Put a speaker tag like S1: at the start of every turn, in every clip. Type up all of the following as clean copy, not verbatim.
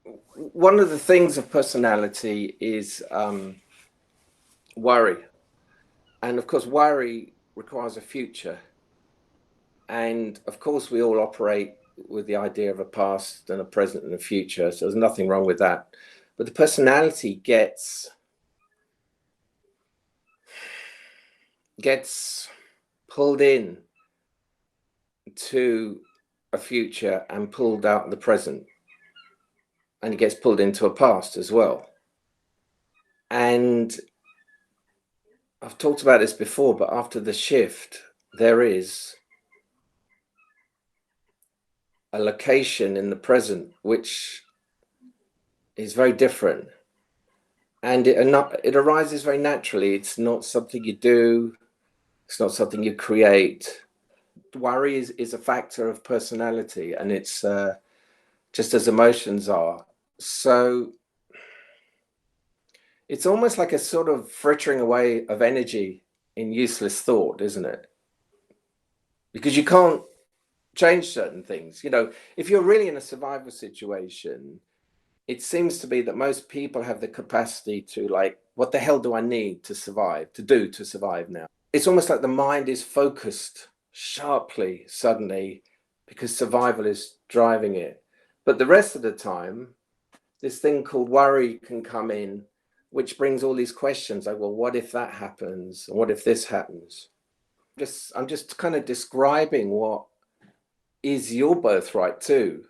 S1: one of the things of personality is worry. And of course, worry requires a future. And of course, we all operate with the idea of a past and a present and a future. So there's nothing wrong with that. But the personality gets pulled in to a future and pulled out of the present. And it gets pulled into a past as well. And I've talked about this before, but after the shift, there is a location in the present which is very different, and it arises very naturally. It's not something you do, it's not something you create. Worry is a factor of personality, and it's just as emotions are. So it's almost like a sort of frittering away of energy in useless thought, isn't it? Because you can't change certain things. If you're really in a survival situation, it seems to be that most people have the capacity to, like, what the hell do I need to survive, to survive now? It's almost like the mind is focused sharply suddenly because survival is driving it. But the rest of the time, this thing called worry can come in, which brings all these questions like, well, what if that happens? And what if this happens? I'm just kind of describing what is your birthright too.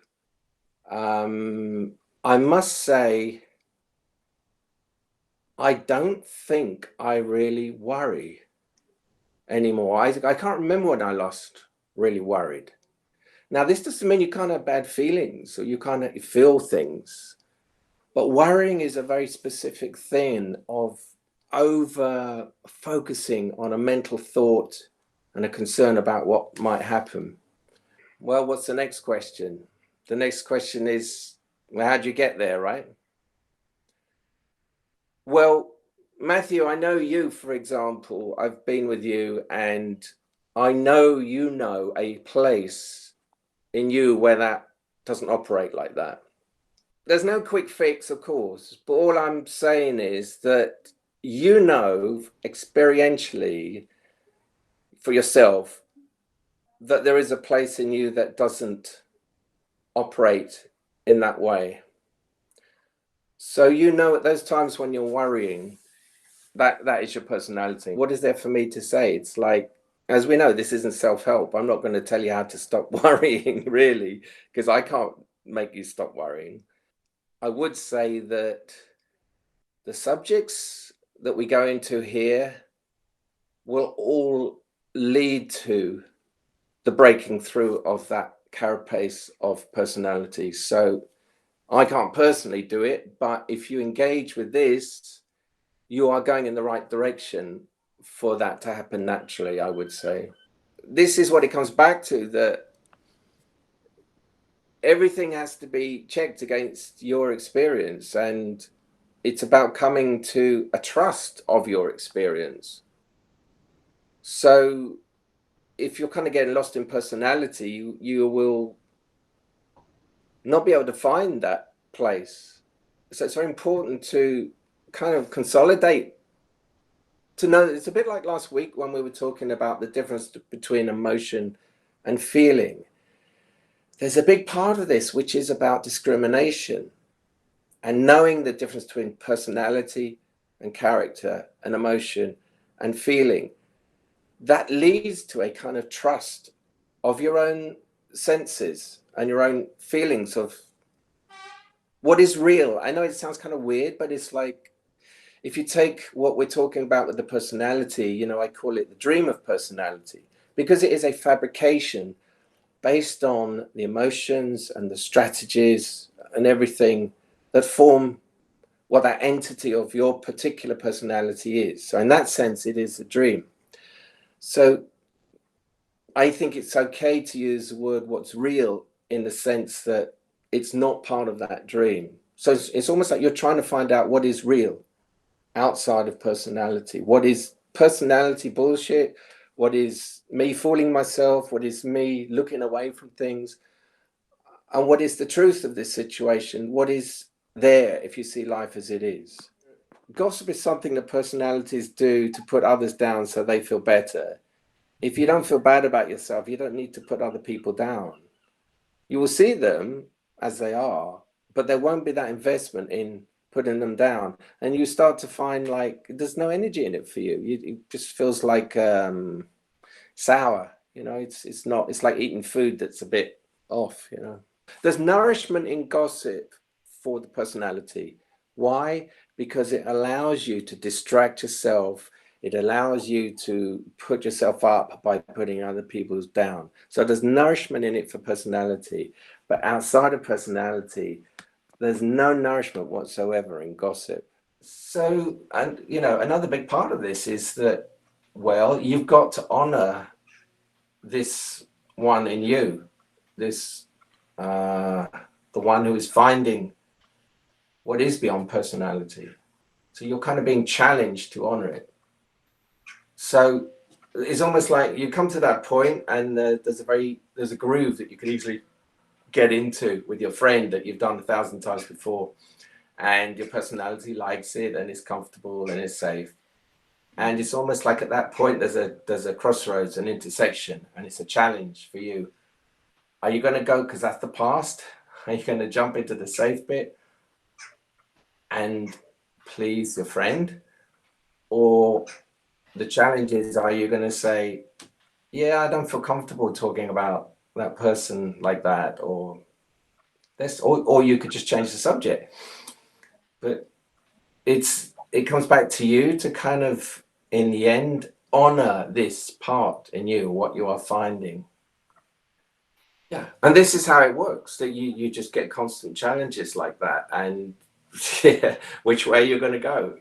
S1: I must say, I don't think I really worry anymore. I can't remember when I last really worried. Now, this doesn't mean you can't have bad feelings or you can't feel things, but worrying is a very specific thing of over focusing on a mental thought and a concern about what might happen. Well, what's the next question? The next question is, well, how do you get there, right? Well, Matthew, I know you, for example. I've been with you, and I know you know a place in you where that doesn't operate like that. There's no quick fix, of course, but all I'm saying is that you know experientially for yourself that there is a place in you that doesn't operate in that way. So you know at those times when you're worrying, that is your personality. What is there for me to say? It's like, as we know, this isn't self-help. I'm not going to tell you how to stop worrying, really, because I can't make you stop worrying. I would say that the subjects that we go into here will all lead to the breaking through of that carapace of personality. So I can't personally do it, but if you engage with this, you are going in the right direction for that to happen naturally, I would say. This is what it comes back to, that everything has to be checked against your experience, and it's about coming to a trust of your experience. So if you're kind of getting lost in personality, you will not be able to find that place. So it's very important to kind of consolidate, to know that it's a bit like last week when we were talking about the difference between emotion and feeling. There's a big part of this which is about discrimination and knowing the difference between personality and character and emotion and feeling. That leads to a kind of trust of your own senses and your own feelings of what is real. I know it sounds kind of weird, but it's like, if you take what we're talking about with the personality, I call it the dream of personality, because it is a fabrication based on the emotions and the strategies and everything that form what that entity of your particular personality is. So in that sense, it is a dream. So I think it's okay to use the word what's real in the sense that it's not part of that dream. So it's almost like you're trying to find out what is real outside of personality. What is personality bullshit? What is me fooling myself? What is me looking away from things? And what is the truth of this situation? What is there if you see life as it is? Gossip is something that personalities do to put others down so they feel better. If you don't feel bad about yourself, you don't need to put other people down. You will see them as they are, but there won't be that investment in putting them down. And you start to find like there's no energy in it for you. It just feels like sour. It's not. It's like eating food that's a bit off. There's nourishment in gossip for the personality. Why? Because it allows you to distract yourself. It allows you to put yourself up by putting other people's down. So there's nourishment in it for personality. But outside of personality, there's no nourishment whatsoever in gossip. So, and another big part of this is that, well, you've got to honor this one in you, this the one who is finding what is beyond personality. So you're kind of being challenged to honor it. So it's almost like you come to that point and there's a groove that you can easily get into with your friend that you've done 1,000 times before, and your personality likes it and it's comfortable and it's safe. And it's almost like at that point there's a crossroads, an intersection, and it's a challenge for you. Are you going to go because that's the past? Are you going to jump into the safe bit and please your friend? Or the challenge is, are you going to say, yeah, I don't feel comfortable talking about that person like that, or this, or you could just change the subject. But it comes back to you to kind of, in the end, honor this part in you, what you are finding. Yeah, and this is how it works. That you just get constant challenges like that, and yeah, which way you're going to go.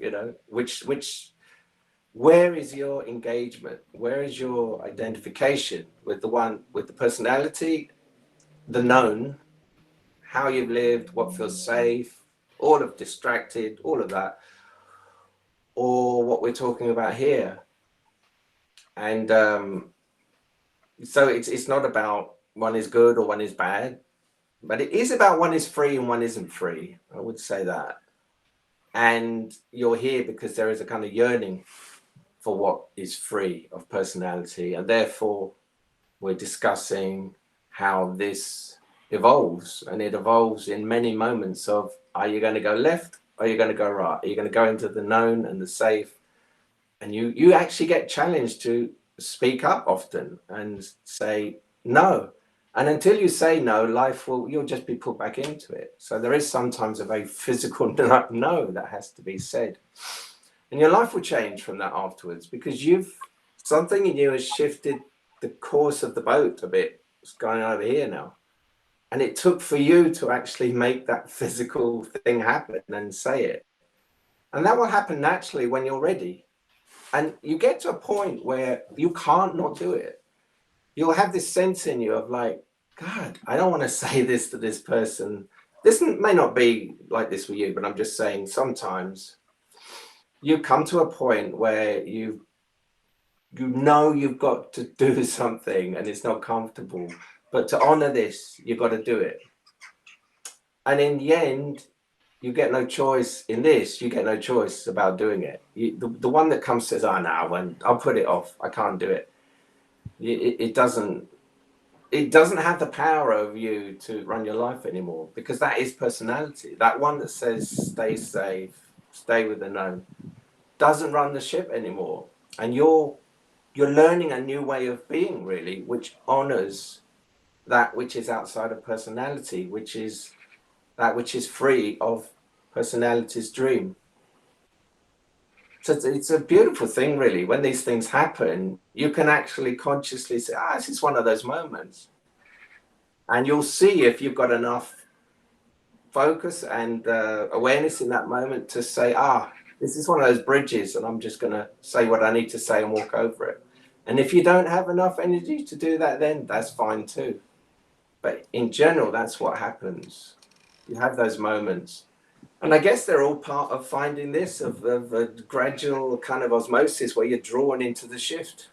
S1: Where is your engagement? Where is your identification with the personality, the known, how you've lived, what feels safe, all of distracted, all of that, or what we're talking about here? And so it's not about one is good or one is bad, but it is about one is free and one isn't free. I would say that. And you're here because there is a kind of yearning for what is free of personality, and therefore we're discussing how this evolves, and it evolves in many moments of, are you going to go left? Or are you going to go right? Are you going to go into the known and the safe? And you actually get challenged to speak up often and say no. And until you say no, you'll just be put back into it. So there is sometimes a very physical no that has to be said. And your life will change from that afterwards, because something in you has shifted the course of the boat a bit. It's going over here now. And it took for you to actually make that physical thing happen and say it. And that will happen naturally when you're ready. And you get to a point where you can't not do it. You'll have this sense in you of like, God, I don't want to say this to this person. This may not be like this for you, but I'm just saying sometimes you come to a point where you've got to do something and it's not comfortable, but to honor this, you've got to do it. And in the end, you get no choice in this. You get no choice about doing it. The one that comes says, "Oh no, I'll put it off. I can't do it." It doesn't have the power over you to run your life anymore, because that is personality. That one that says, "Stay safe, stay with the known," doesn't run the ship anymore. And you're learning a new way of being, really, which honors that which is outside of personality, which is that which is free of personality's dream. So it's a beautiful thing, really. When these things happen, you can actually consciously say, this is one of those moments. And you'll see if you've got enough focus and awareness in that moment to say, this is one of those bridges, and I'm just going to say what I need to say and walk over it. And if you don't have enough energy to do that, then that's fine too. But in general, that's what happens. You have those moments. And I guess they're all part of finding this, of a gradual kind of osmosis where you're drawn into the shift.